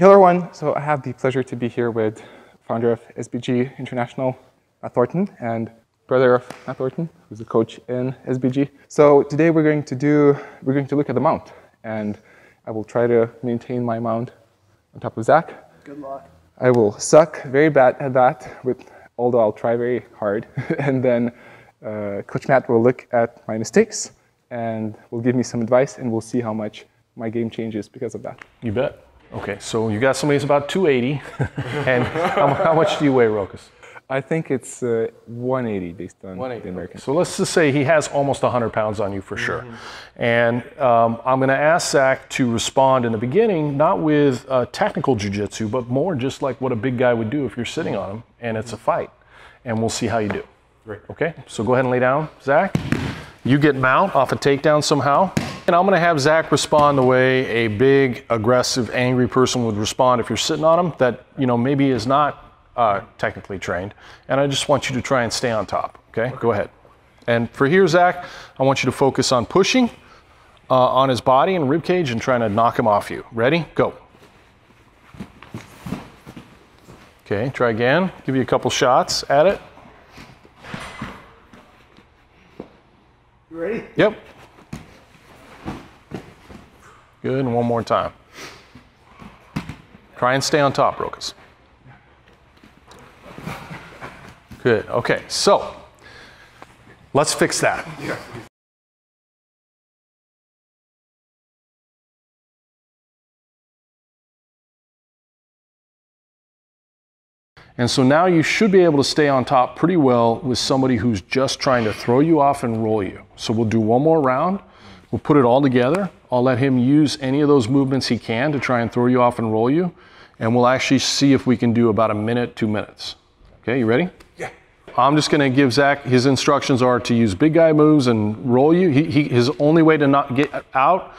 Hello everyone, so I have the pleasure to be here with founder of SBG International, Matt Thornton, and brother of Matt Thornton, who's a coach in SBG. So today we're going to look at the mount, and I will try to maintain my mount on top of Zach. Good luck. I will suck very bad at that, although I'll try very hard. And then Coach Matt will look at my mistakes and will give me some advice, and we'll see how much my game changes because of that. You bet. Okay, so you got somebody who's about 280, and how much do you weigh, Rokas? I think it's 180 based on 180. the American. So let's just say he has almost 100 pounds on you for sure. And I'm going to ask Zach to respond in the beginning, not with technical jiu-jitsu, but more just like what a big guy would do if you're sitting on him and it's a fight. And we'll see how you do. Great. Okay, so go ahead and lay down, Zach. You get mount off a takedown somehow. And I'm going to have Zach respond the way a big, aggressive, angry person would respond if you're sitting on him that, maybe is not technically trained. And I just want you to try and stay on top, okay? Go ahead. And for here, Zach, I want you to focus on pushing on his body and rib cage and trying to knock him off you. Ready? Go. Okay, try again. Give you a couple shots at it. You ready? Yep. Good, and one more time. Try and stay on top, Rokas. Good, okay, so let's fix that. Yeah. And so now you should be able to stay on top pretty well with somebody who's just trying to throw you off and roll you. So we'll do one more round. We'll put it all together. I'll let him use any of those movements he can to try and throw you off and roll you. And we'll actually see if we can do about a minute, 2 minutes. Okay, you ready? Yeah. I'm just gonna give Zach, his instructions are to use big guy moves and roll you. His only way to not get out,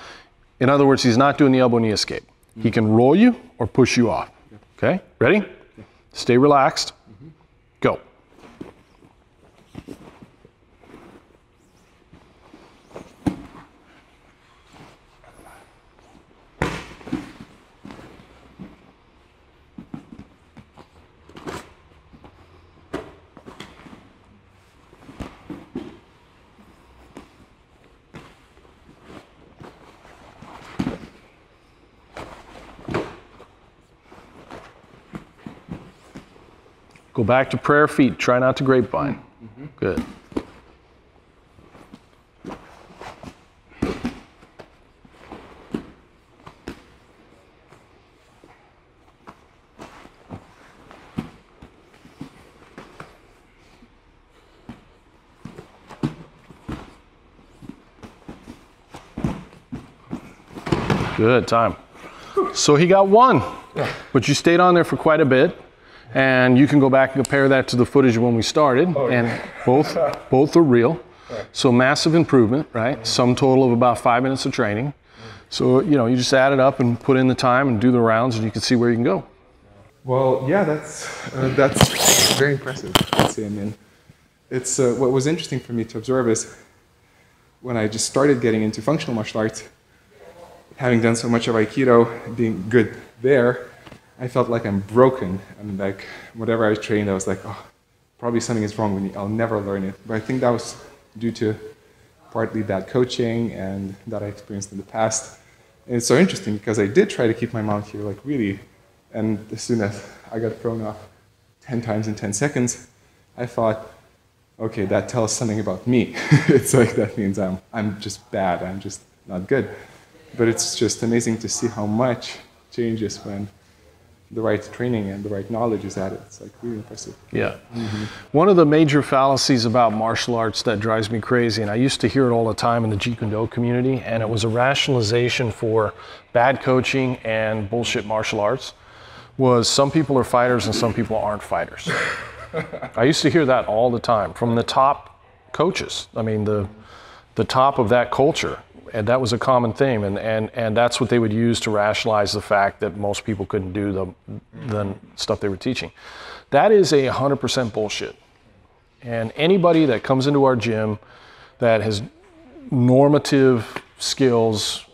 in other words, he's not doing the elbow knee escape. He can roll you or push you off. Okay, ready? Stay relaxed. Go. Go back to prayer feet. Try not to grapevine. Good. Good time. So he got one, but you stayed on there for quite a bit. And you can go back and compare that to the footage when we started, and both are real. Right. So massive improvement, right? Sum total of about 5 minutes of training. So, you just add it up and put in the time and do the rounds, and you can see where you can go. Well, yeah, that's very impressive. I'd say. I mean, it's what was interesting for me to observe is when I just started getting into functional martial arts, having done so much of Aikido, being good there, I felt like I'm broken, and like whatever I was trained, I was like, oh, probably something is wrong with me. I'll never learn it. But I think that was due to partly bad coaching and that I experienced in the past. And it's so interesting because I did try to keep my mount here, like really, and as soon as I got thrown off 10 times in 10 seconds, I thought, okay, that tells something about me. It's like that means I'm just bad. I'm just not good. But it's just amazing to see how much changes when the right training and the right knowledge is added. It's like really impressive. Yeah. One of the major fallacies about martial arts that drives me crazy, and I used to hear it all the time in the Jeet Kune Do community, and it was a rationalization for bad coaching and bullshit martial arts, was some people are fighters and some people aren't fighters. I used to hear that all the time from the top coaches. I mean, the top of that culture. And that was a common theme, and that's what they would use to rationalize the fact that most people couldn't do the stuff they were teaching. That is 100% bullshit. And anybody that comes into our gym that has normative skills,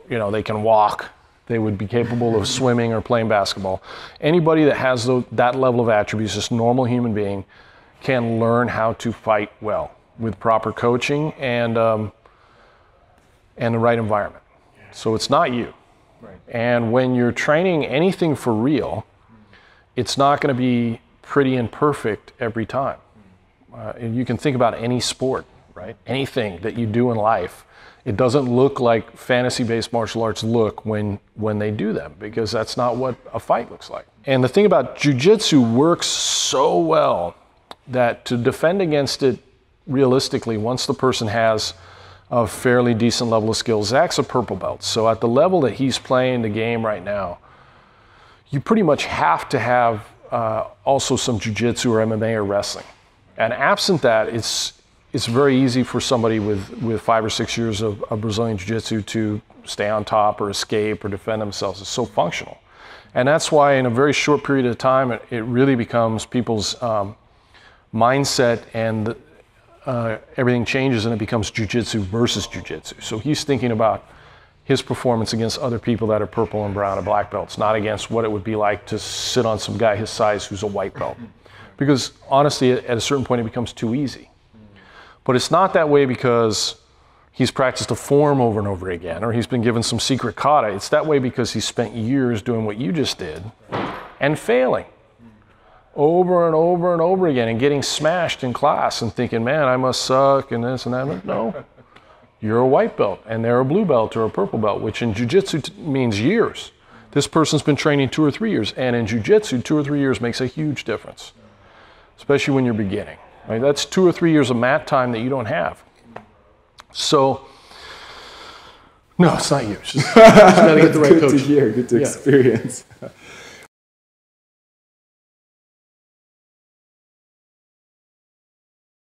they can walk, They would be capable of swimming or playing basketball. Anybody that has that level of attributes, just normal human being, can learn how to fight well with proper coaching and the right environment. So it's not you. Right. And when you're training anything for real, it's not going to be pretty and perfect every time. And you can think about any sport, right? Anything that you do in life. It doesn't look like fantasy-based martial arts look when they do them, because that's not what a fight looks like. And the thing about jiu-jitsu works so well that to defend against it realistically, once the person has a fairly decent level of skill, Zach's a purple belt. So at the level that he's playing the game right now, you pretty much have to have also some jiu-jitsu or MMA or wrestling. And absent that, it's very easy for somebody with 5 or 6 years of Brazilian Jiu-Jitsu to stay on top or escape or defend themselves. It's so functional. And that's why in a very short period of time, it really becomes people's mindset, and everything changes, and it becomes Jiu-Jitsu versus Jiu-Jitsu. So he's thinking about his performance against other people that are purple and brown and black belts, not against what it would be like to sit on some guy his size who's a white belt. Because honestly, at a certain point, it becomes too easy. But it's not that way because he's practiced a form over and over again, or he's been given some secret kata. It's that way because he's spent years doing what you just did and failing over and over and over again and getting smashed in class and thinking, man, I must suck and this and that. No, you're a white belt and they're a blue belt or a purple belt, which in jiu-jitsu means years. This person's been training 2 or 3 years, and in jiu-jitsu, 2 or 3 years makes a huge difference, especially when you're beginning. Right? That's 2 or 3 years of mat time that you don't have. So, no, it's not you. Just got to get the right coach. Good to hear, good to experience.